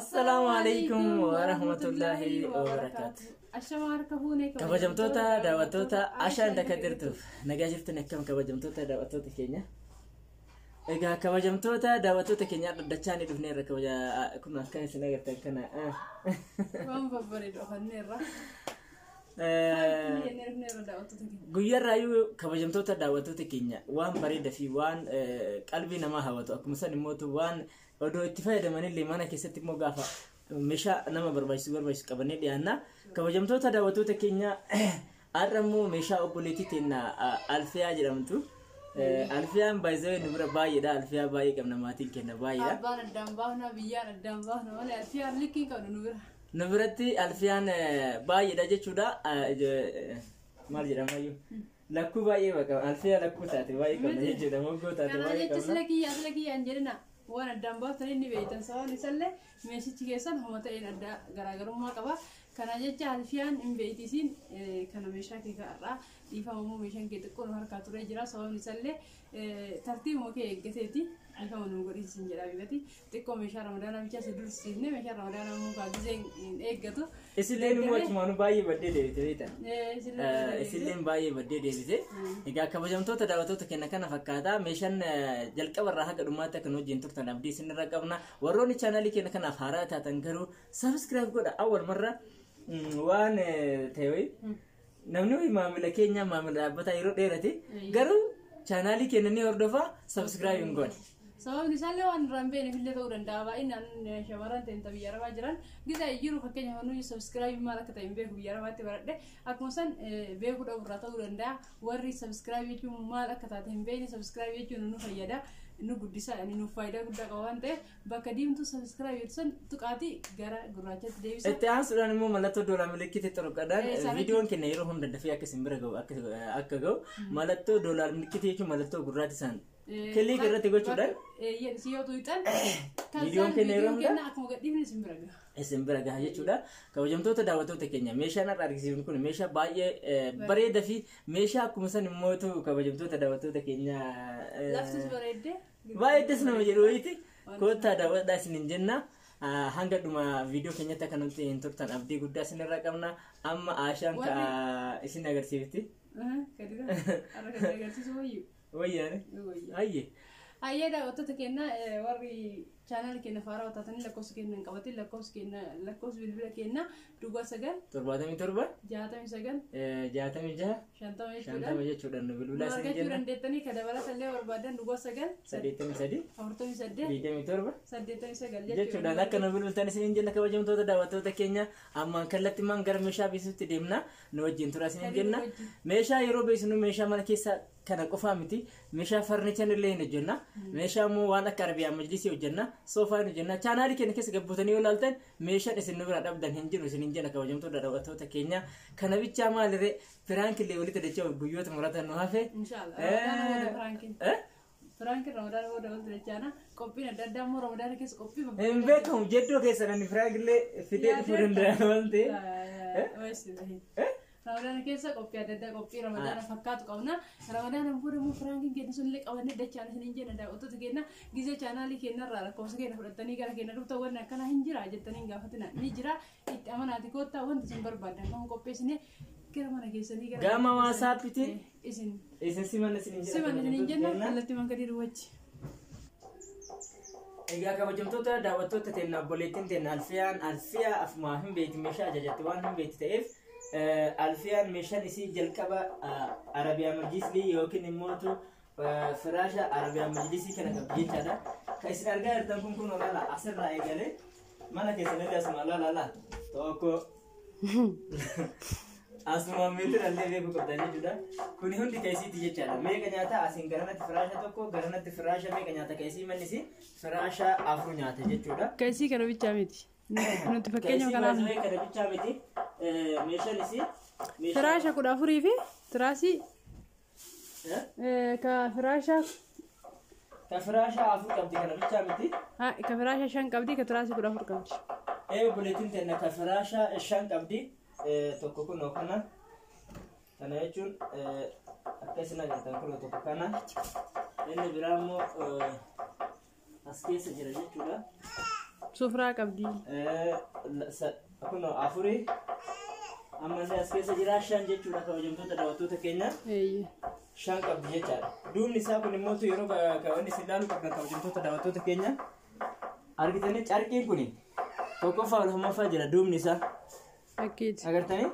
السلام عليكم ورحمة الله وبركاته. كبجمتوتا دعوتوتا عشان دكترتوف نجاجرت نكمل كبجمتوتا دعوتوتا كينيا. إذا كبجمتوتا دعوتوتا كينيا دتشاني دفني ركبجا كنا كان سنجرت كنا. وام ببرد أخنيرة. غير رأيو كبجمتوتا دعوتوتا كينيا وان بريد في وان قلبي نما هواتو أكمسان موتو وان ودو اتفاق دماني اللي مانا كيستي موقافة مشا نما بربايس كبني ديانا كبجمتوتا دعوتوتا كينيا أرمو مشا أوبوليتي تينا ألفيا جرامتو ألفيا بايزوي نبرة باي دا ألفيا باي كم نماتين كنا باي دا أبان الدمباهنا بيار الدمباهنا ولا ألفيا لكين كانوا نبرة نبرتي ألفيا باي دا جتشودا مال جرامايو لكو باي بكم ألفيا لكو تاتي باي كم نجتشودا موجو تاتي باي كم أنا جت لكي أنجلنا وانا الدمباه تريني بيتن سوا نسله ماشي تيجيسان هم تين أدا غراغرهم ما كبا كان جت ألفيان إن بيتيسين كان مشاكل كارا يفهموا مشان كده كل هركات رجلا سوا نسله ترتيب مكي جثتي يفهموا نقولي سنجرا بيبتي تكو مشار رمضان مشى سدور سنة مشار رمضان مو كاجزين إيجاتو إسلين موج مانو باي بدي ديبته إسلين باي بدي ديبته إذا كبجمتوتا دعوتوتا كنا كنا فكادا مشان جلك برا كدوماتا كنو جنتور تنابدي سن رقمنا وروني channel كنا كنا فارات تنكرو سبسكرايب كودا أول مرة وان تيوي نمنوي معاملة كينيا معاملة بتاعيرو ديرتي قالوا channel كنا نيوردوفا سبسكرايب نقول سواء نسأله عن رمبين في اللي تقولن دعوة إن شماران تنتبه يا رب جران كذا يجرو فكينه هنو سبسكرايب ما لك تيم بيه يا رب تبرده أكمسان بيه كده برا تقولن دا وري سبسكرايب يجوا ما لك تاتهم بيه سبسكرايب يجوا نو فيدا نو قديسا يعني نو فايدة قد كوان ته بكديم تو سبسكرايب يرسل تقاطي جرا جراجة ديوس التعاون سودان مو ملتو دولار ملكي تترك كذا فيديو كنا يروهم دفيا كسمبر جو أكجو ملتو دولار ملكي تيجي ملتو جراجة سان كلي كذا تقول شو ده؟ سيو تويتر فيديو كنا يروهم كنا أكمل قديم نسمبر جو اسمبر جو هاي شو ده؟ كوجمتوتا دعوتوتا كينيا ميشا نراركسيون كون ميشا باي بريد في ميشا كمسان موتو كوجمتوتا دعوتوتا كينيا لفتس بريد باي تسمع مجرويتي كوتا دعوت سنجنا hanga duma video kenyata kananti inturtan abdi gudda sinirra qabna amma ashan ka isin agarsiifti kadira araka agarsiisu wayyane ayye ayeda watoto kenna warri channel kenna fara watatani lakos kenna qabati lakos bilbila kenna duga sagal torbatami torba jaatami sagal jaatami jaha shantami jechuudhaan bilbila isin jenna deetani kadabala talle barbaadan duga sagal saddeetami sadi afurtami saddeet biidami torba saddeetami sagal jechuudhaan akka nu bilbiltan isin jenna kabajamtoota daawwattoota keenya amma kallatti man gara meeshaa beeksisutti deemna nu wajjin tura isin jenna meeshaa yeroo beeksinu meeshaa mana keessa kana qofaa miti meeshaa farniichar illee hin hojjenna meeshaa immoo waan akka arbiyaa majlisii hojjenna soofaa hin hojjenna chaanaalii keenya keessa gabbuutanii yoo ilaaltan meeshaan isin nu bira dhabdan hin jiru isin hin jenna kabajamtoota daawwattoota keenya kana bichaa maalirree firaanki illee walitti dachee guyyoota muratan nu hafe Frank Ramadan wo dawal direchana qophii adda addaa immoo Ramadan keessa qophii hin beekamu jeddoo keessa namni Frank illee fidee dhufuu danda'a waan ta'eef Ramadan keessa qophii adda addaa qophii Ramadan fakkaatu qabna Ramadan ammoo immoo Frankin keenya sun illee qabannee dachaan isin jenna daawwattoota keenya gizee chaanaalii keenya irraa lakkoofsa keenya fudhattanii gara keenya dhufta wanni akkana hin jira jettanii gaafatina ni jira itti amanaati koottaa wanti isin barbaadan kan qopheessine gara mana keessanii gara gama waasaappitiin isin simanna isin jenna kallattii man kadii duwwachi egaa kabajamtoota daawwattoota teenya obboleettiin teenya alfiyaa afumaa hin beekti meeshaa ajajatti waan hin beekti ta'eef alfiyaan meeshaan isii jalqaba arabiyaa majlisii yookiin immoo firaasha arabiyaa majlisii kana qabdi jechaadha kan isin argaa jirtan kun olaala asirraa eegalee mana keessanillee asuma olaala tokko asuma meetira illee beeku qabdan jechuudha kuni hundi keessiiti jechaadha meeqa nyaata asin garanatti firaasha tokko garanatti firaasha meeqa nyaata keessii mannisi firaasha afur nyaata jechuudha keessii kana bichaa miti nuti fakkeenya kanaan kana bichaa miti meeshaan isii firaasha kudha afurii fi tiraasii ka firaasha afur qabdi kana bichaa miti ka firaasha shan qabdi ka tiraasii kudha afur qabdi buleetiin teenya ka firaasha shan qabdi tokko kun kana jechuun akkasina jirtan kun tokko kana inni biraa immoo as keessa jira jechuudha Sufraa qabdi. Kun afurii ammallee as keessa jira 5 jechuudha kabajamtoota daawwattoota keenya. Shan qabdi jechaadha. Duubni isaa kun immoo yeroo wanni isin ilaalu qabdan kabajamtoota daawwattoota keenya argitanii carqiin kun tokkoffaa wal hammaffaa jira duubni isaa. Agartanii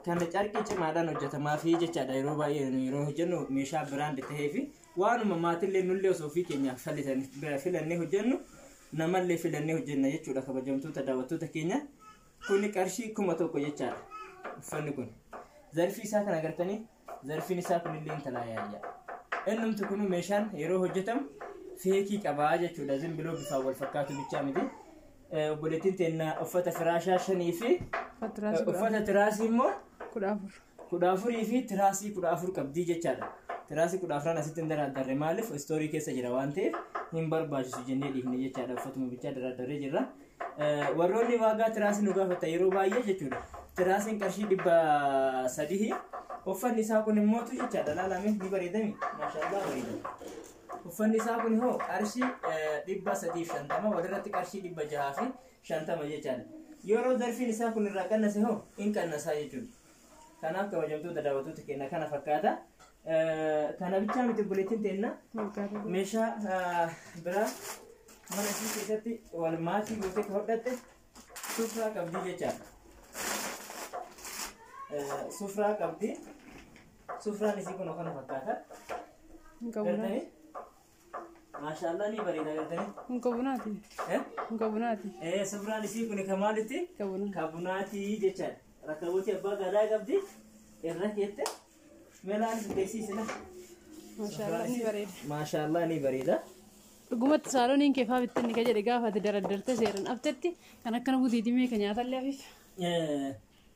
kan carqii cimaadhaan hojjetamaa fi jechaadha yeroo baay'ee yeroo hojjennu meeshaa biraandi ta'ee fi waanuma maatillee nullee osoo ofii keenyaaf filannee hojjennu namallee filannee hojjenna jechuudha kabajamtoota daawwattoota keenya. Kuni qarshii 1,000 jechaadha. Uffanni kun zarfii isaa kan agartanii zarfiin isaa kunillee intalaa yaayya. Innumti kun meeshaan yeroo hojjetamu feekii qabaa jechuudha. Zimbiloo bifaan wal fakkaatu bichaa miti. Obboleettiin teennaa uffata firaashaa 5 fi uffata tiraasii immoo 14 fi tiraasii 14 qabdii jechaadha. Tiraasii 14 asitti hin daradarre maaliif istoorii keessa jira waan ta'eef hin barbaachisu jennee dhiifne jechaadha. Uffatuma bichaa daradarree jirra. Warroonni waagaa tiraasii nu gaafata yeroo baay'ee jechuudha. Tiraasiin qarshii 300 uffanni isaa kun immoo jechaadha laalame ni bareedami maashaallah bareeda. Uffanni isaa kun hoo qarshii 350 walirratti qarshii 650 jechaadha. Yeroo zarfiin isaa kun irraa qannase hoo hin qannasaa jechuudha. Kanaaf kabajamtoota daawwattoota keenya kana fakkaata. Kana bichaa miti buleettiin teenna meeshaa biraa mana isii keessatti wal maatii gootee hodhatte sufraa qabdii jechaadha. Sufraa qabdii. Sufraan isii kun kana fakkaata. Gartanii maashaallah ni bareeda gartanii. Hinkabunaati. Hinkabunaati. Sufraan isii kun kamaalitti? Kabunaati jechaadha. Rakkabooti abbaa gadaa qabdi irra keette meelaan beeksisina. Maashaallah ni bareeda. Maashaallah ni bareeda. Dhugumatti saalooniin keefaa bittinni ka jedhe gaafate daraddarte seeran aftetti kan akkana butiitimee ka nyaatallee afiif.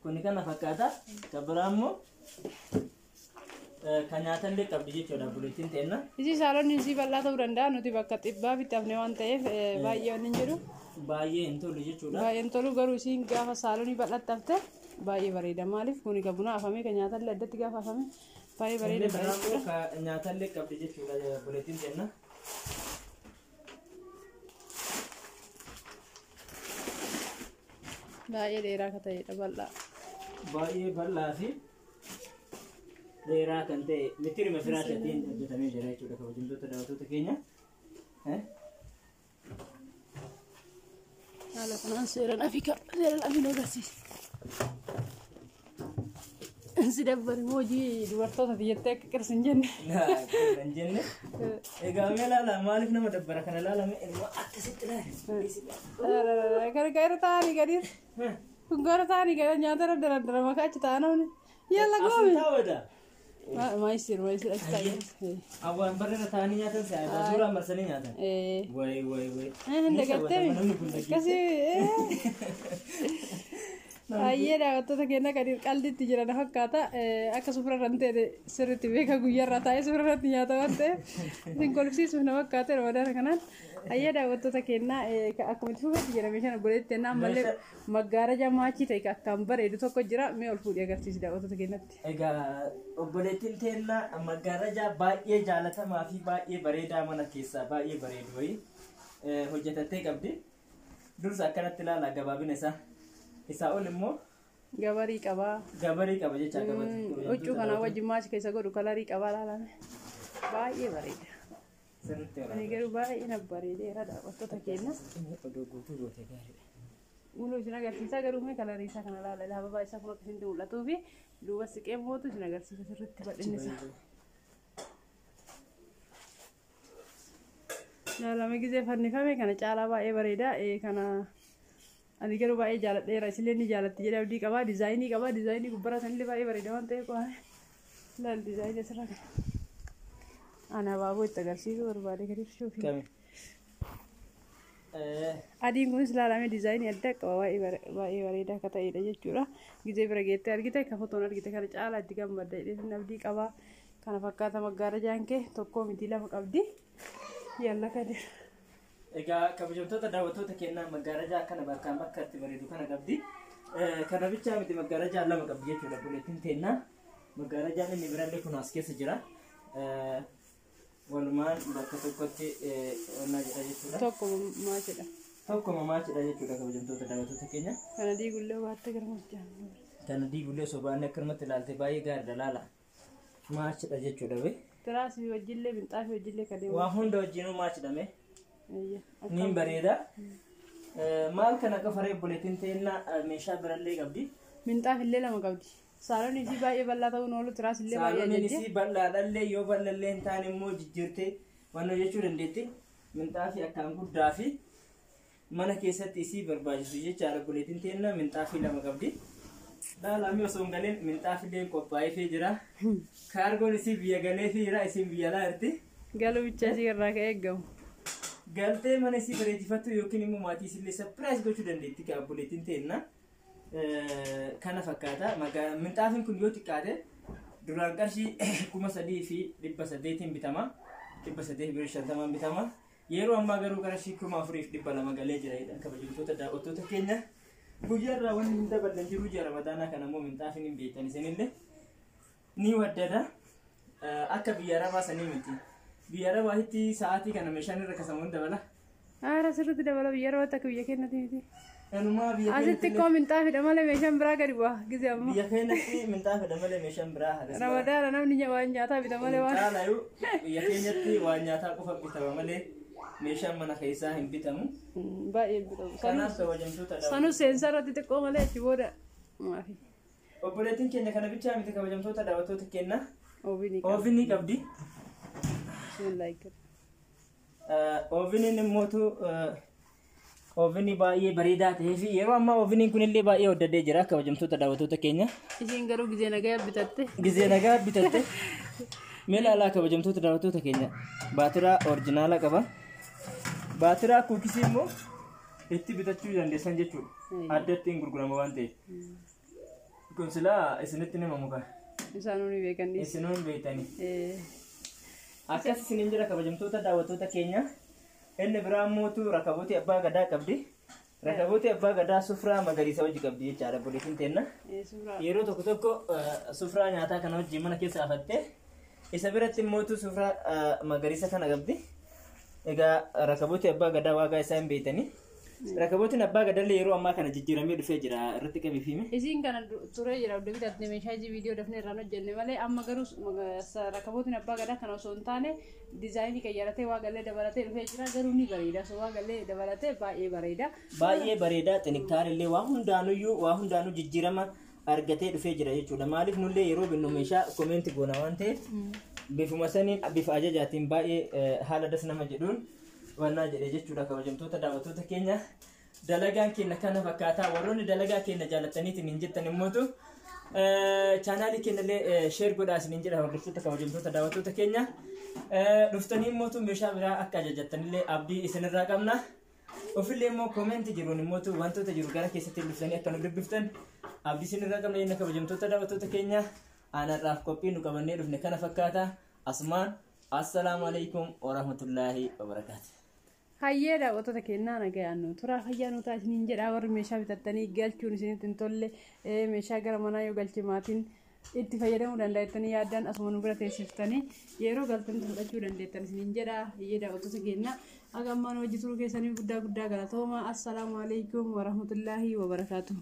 Kuni kana fakkaata. Kabiraammoo kan nyaatallee qabdi jechuudha buleettiin teenna. Isi saaloonni isii bal'aa ta'uu danda'a nuti bakka xibbaa bittaafne waan ta'eef baay'ee waan hin jedhu. Baay'ee hin tolu jechuudha. Baay'ee hin tolu garuu isiin gaafa saaloonii bal'atti hafte baay'ee bareeda maaliif kuni ka buna afamee ka nyaatallee addatti gaafa afame baay'ee bareeda. Kabiraammoo ka nyaatallee qabdi jechuudha buleettiin teenna. Baay'ee dheeraa ka ta'edha bal'aa. Baay'ee bal'aa fi dheeraa kan ta'e mitirima firaashaatiin hojjetamee jira jechuudha kabajamtoota daawwattoota keenya. Haala kanaan seeran afiin agarsiisa. Si dabbari hojii dubartootati jettee akka qirsi hin jenne. Hin jenne. Egaa mee laala maaliif nama dabbara kana laalame ilmoo akkasitti laale. Gargaara ta'anii gadiir. Gara ta'anii gara nyaata daraddara makaa achi ta'anii. Yalla goomi. Maayisir achi ta'anii. Awwaan barreera ta'anii nyaatan se'aa suuraa marsanii nyaatan. Way. Hin dagattee akkasii. Baay'ee daawwattoota keenya kan qalditti jiran fakkaata. Akka sufura irra ta'e sirriitti beeka guyyaarraa taa'ee sufura irratti nyaata waan ta'eef isin kolfisiisuuf na fakkaate ramadaana kanaan. Baay'ee daawwattoota keenya akkuma itti fufetti jira meeshaan obboleetti kennaa ammallee maggaaraja maachii ta'e akkaan bareedu tokko jira mee ol fuudhee agarsiisi daawwattoota keenyatti. Egaa obboleettiin teenna maggaaraja baay'ee jaalatamaa fi baay'ee bareedaa mana keessaa baay'ee bareedu wayii hojjetattee qabdi. Dursa akkanatti ilaala gabaabina isaa. Isaa ol immoo gabarii qabaa. Gabarii qaba jecha qabatti. Huccuu kanaa wajjin maachi keessa godhu kalarii qabaa laalame. Baay'ee bareeda. Ani garuu baay'ee na bareedeera daawwattoota keenya. Odoo guutuu gootee gaariidha. Muluu isin agarsiisaa garuu mee kalarii isaa kana laala hababaa isaa kun akka isin mul'atuu fi duuba siqee mootu isin agarsiisa sirriitti bal'inni isaa. Laalame gisee fannifame kana caalaa baay'ee bareeda kana. Ani garuu baay'ee jaaladheera isillee ni jaalatti jedhee abdii qabaa diizaayinii gubbara sanillee baay'ee bareeda waan ta'eef laal diizaayinii asirra kana. Ani abaaboo itti agarsiisuu barbaade gadi hir'isuuf. Adiin kunis ilaalamee diizaayinii adda qaba baay'ee bareedaa akka ta'edha jechuudha. Gisee bira geettee argite akka fotoon argite kana caalaa itti gammadda jedhee abdii qabaa. Kana fakkaata maggaarajaan kee tokkoo miti lama qabdi. Yalla kadir. Egaa kabajamtoota daawwattoota keenyaa maggaarajaa akkana bakkaan bakkatti bareedu kana qabdi. Kana bichaa miti maggaarajaa lama qabdi jechuudha buleettiin teennaa. Maggaarajaan inni birallee kun as keessa jira. Walumaan bakka tokkotti onnaa jedha jechuudha. Tokko maashidha. tokkuma maachidha jechuudha kabajamtoota daawwattoota keenya. Kana diigullee waatte garmachaa. Kana diigullee sobaanne akkanumatti ilaalte baay'ee gaariidha laala. Maachidha jechuudha be. Tiraasii wajjillee minxaafii wajjillee kadee. Waa hunda wajjinuu maachidhame. Niin bareeda. Maal kana akka faree buleetiin ta'inna meeshaa birallee qabdi. Minxaafillee lama qabdi. Saalonni isii baay'ee bal'aa ta'uun oolu tiraasillee baay'ee ajajjee. Saalonni isii bal'aadhallee yoo bal'allee hin taane immoo jijjiirtee wanno jechuu dandeetti. Minxaafii akkaan guddaa fi mana keessatti isii barbaachisu jechaadha buleetiin ta'inna minxaafii lama qabdi. Daalami osoo hin galeen minxaafillee qophaa'eefii jira. Kaargoon isii biyya galeefii jira isin biyya laa jirti. Galuu bicha isii irraa ka'ee eeggamu. Galtee mana isii bareechifattu yookiin immoo maatii isillee sapiraayis gochuu dandeetti kaabboleettiin ta'inna. Kana fakkaata minxaafiin kun yoo xiqqaate duraan qarshii 3,800 bitama. 850 bitama. Yeroo ammaa garuu qarshii 4,200 galee jira kabajamtoota daawwattoota keenya. Guyyaarraa wanni hin dabalan jiru ji'a ramadaanaa kana immoo minxaafiin hin beektan isinillee ni waddada. Akka biyya arabaa sanii miti. Biyya arabaatti sa'aatii kana meeshaan irra kasamuun dabala. Sirriitti dabala biyya arabaatti akka biyya keenyatti miti. Enumaa biyya Asitti koo minxaafidha malee meeshaan biraa gadi bu'a gisee ammoo. Biyya keenyatti minxaafidha malee meeshaan biraa haala. Ramadaana namni waan nyaataa bita malee waan. Caalayu biyya keenyatti waan nyaataa qofa bitama malee meeshaan mana keessaa hin bitamu. Baay'ee bitamu. Kanaaf kabajamtoota dha. Sanuu seensa irratti xiqqoo malee achi booda maafi. Obboleettiin keenya kana bichaa miti kabajamtoota daawwattoota keenya. Oovini qabdi. Ooviniin immootu oovini baay'ee bareedaa ta'ee fi yeroo ammaa ooviniin kunillee baay'ee waddadee jira kabajamtoota daawwattoota keenya. Isiin garuu gizee nagaa bitatte. Gizee nagaa bitatte. Meela alaa kabajamtoota daawwattoota keenya baatiraa orijinaala qaba. Baatiraa kuukisii immoo itti bitachuu dandeessan jechuudha. Addatti hin gurgurama waan ta'eef. Kun silaa isinitti nama muka. Isaanuu ni beekani. Isinuu hin beektani. Akkas isiniin jira kabajamtoota daawwattoota keenya. Inni biraa mootu rakabooti abbaa gadaa qabdi. Rakabooti abbaa gadaa sufraa magariisa wajji qabdi jechaadha buleetiin teenna. Yeroo tokko tokko sufraa nyaataa kana wajji mana keessa afattee isa biratti mootu sufraa magariisa kana qabdi. Egaa rakabooti abbaa gadaa waagaa isaa hin beektani. Rakabootiin abbaa gadallee yeroo ammaa kana jijjiiramee dhufee jira irratti qabiifime. Isiin kana turee jira iddoo bitaatti meeshaa viidiyoo dafnee irraan hojjenne malee amma garuu rakabootiin abbaa gadaa kana osoo hin taane diizaayinii qayyaratee waa gallee dabalatee dhufee jira garuu ni bareeda so waa gallee dabalatee baay'ee bareeda. Baay'ee bareeda xinikaarillee waa hundaanuu jijjiirama argatee dhufee jira jechuudha. Maaliif nullee yeroo binnu meeshaa komeenti goona waan ta'eef bifuma saniin bifa ajajaatiin baay'ee haala das nama jedhuun wanna jedhe jechuudha kabajamtoota daawwattoota keenya. Dalagaan keenya kana fakkaataa warroonni dalagaa keenya jaalataniitiin hin jettan immootu chaanaalii keenyallee sheer godhaa isiniin jedha hordoftoota kabajamtoota daawwattoota keenya. Dhuftanii immootu meeshaa biraa akka ajajattanillee abdii isinirraa qabna. Ofillee immoo koomenti jiruun immootu wantoota jiru gara keessatti dhuftanii akka nu dubbiftan abdii isinirraa qabna jenna kabajamtoota daawwattoota keenya. Aanarraaf qophii nu qabannee dhufne kana fakkaata. Asumaan assalaamu alaikum warahmatullaahi wabarakaatu. Hayyee daawwattoota keenyaa nagayaan nu turaa fayyaa nu taasisaniin jedhaa warri meeshaa bitattanii galchuun isinitti hin tolle meeshaa gara manaa yoo galche maatiin itti fayyadamuu dandeettanii yaaddaan asuma nu bira teessiftanii yeroo galtanii fudhachuu dandeettan isiniin jedhaa hayyee daawwattoota keenyaa agammaan hojii turuu keessanii guddaa galatooma assalaamu alaikum warahmatullaahi wabarakaatu.